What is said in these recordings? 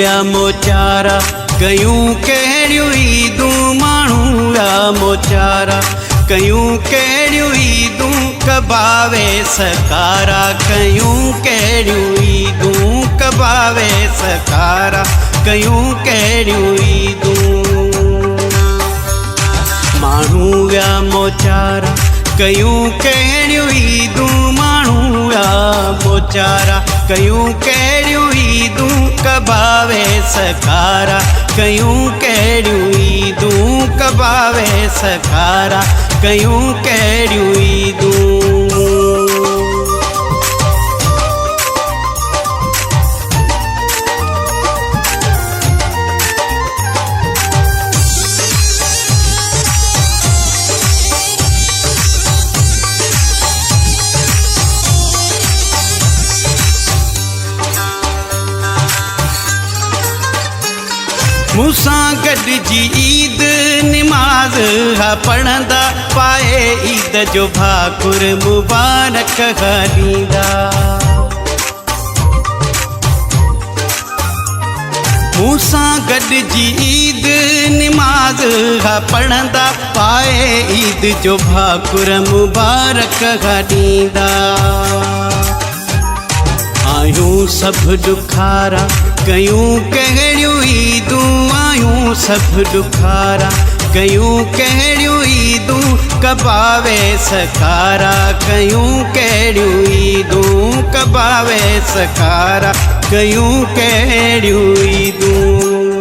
या मोचारा कयूं कहिड़ियूं ईदूं माण्हू या मोचारा कयूं कहिड़ियूं ईदूं कबावे सकारा कयूं कहिड़ियूं ईदूं कबावे सकारा कयूं कहिड़ियूं ईदूं माण्हू या मोचारा कयूं कहिड़ियूं ईदूं माण्हू या मोचारा कयूं कहिड़ियूं ईदूं कबावे सकारा कयूं कहिड़ियूं ईदूं कबावे सकारा कयूं कहिड़ियूं ईदूं मूसां गॾिजी ईद निमाज़ हा पढ़ंदा पाए ईद जो भाकुर मुबारक हा ॾींदा मूसां गॾिजी ईद निमाज़ हा पढ़ंदा पाए ईद जो भाकुर मुबारक हा ॾींदा आयूं सभु ॾुखारा कयूं कहिड़ियूं ईदूं आयूं सभु ॾुखारा कयूं कहिड़ियूं ईदूं कबावे सकारा कयूं कहिड़ियूं ईदूं कबावे सकारा कयूं कहिड़ियूं ईदूं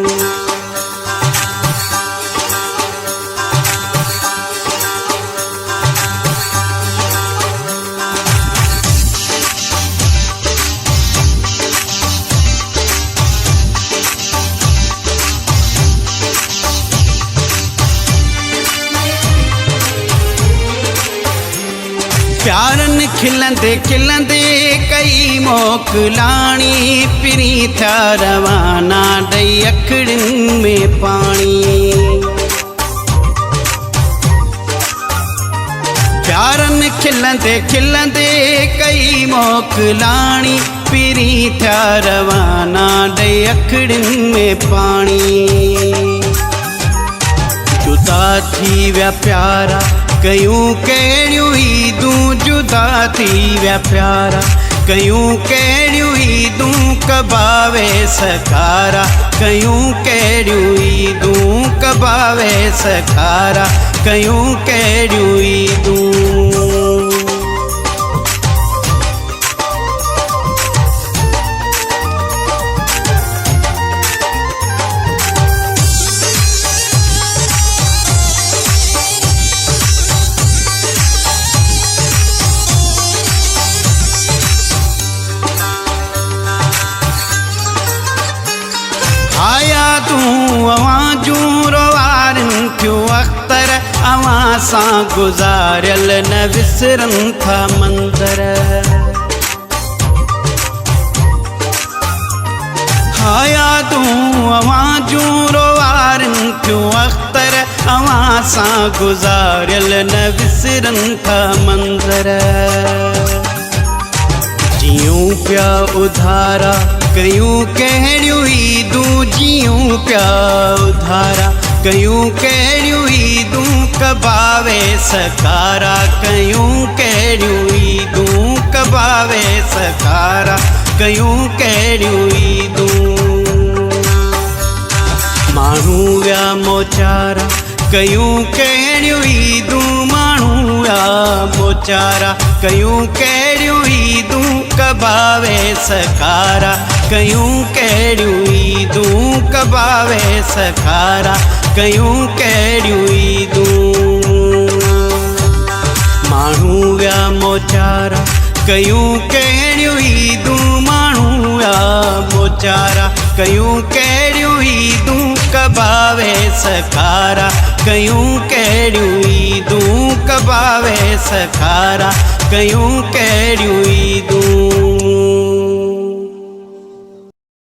प्यारनि खिलंदे खिलंदे कई मोकिलाणी पिरी थिया रवाना ॾई अखिड़ियुनि में पाणी प्यारनि खिलंदे खिलंदे कई मोकिलाणी पिरी थिया रवाना ॾई अखिड़ियुनि में पाणी जुदा थी विया प्यारा कयूं कहिड़ियूं ईदूं जुदा थी विया प्यारा कयूं कहिड़ियूं ईदूं कबावे सकारा कयूं कहिड़ियूं ईदूं कबावे सकारा कयूं कहिड़ियूं ईदूं आया तूं अवां जूं रोवारनि थियूं अख़्तर अवां सां गुज़ारियल न विसरनि था मंदर आया तूं अवां जूं रोवारनि थियूं अख़्तर अवां सां गुज़ारियल न विसरनि था मंदर जियूं पिया उधारा कयूं कहिड़ियूं ईदूं जियूं पिया उधारा कयूं कहिड़ियूं ईदूं कबावे सकारा कयूं कहिड़ियूं ईदूं कबावे सकारा कयूं कहिड़ियूं ईदूं माण्हू या मोचारा कयूं कहिड़ियूं ईदूं माण्हू या मोचारा कयूं कहिड़ियूं ईदूं कबावे सकारा कयूं कहिड़ियूं ईदूं कबावे सकारा कयूं कहिड़ियूं ईदूं माण्हू या मोचारा कयूं कहिड़ियूं ईदूं माण्हू या मोचारा कयूं कहिड़ियूं ईदूं कबावे सकारा कयूं कहिड़ियूं ईदूं कबावे सकारा कयूं कहिड़ियूं ईदूं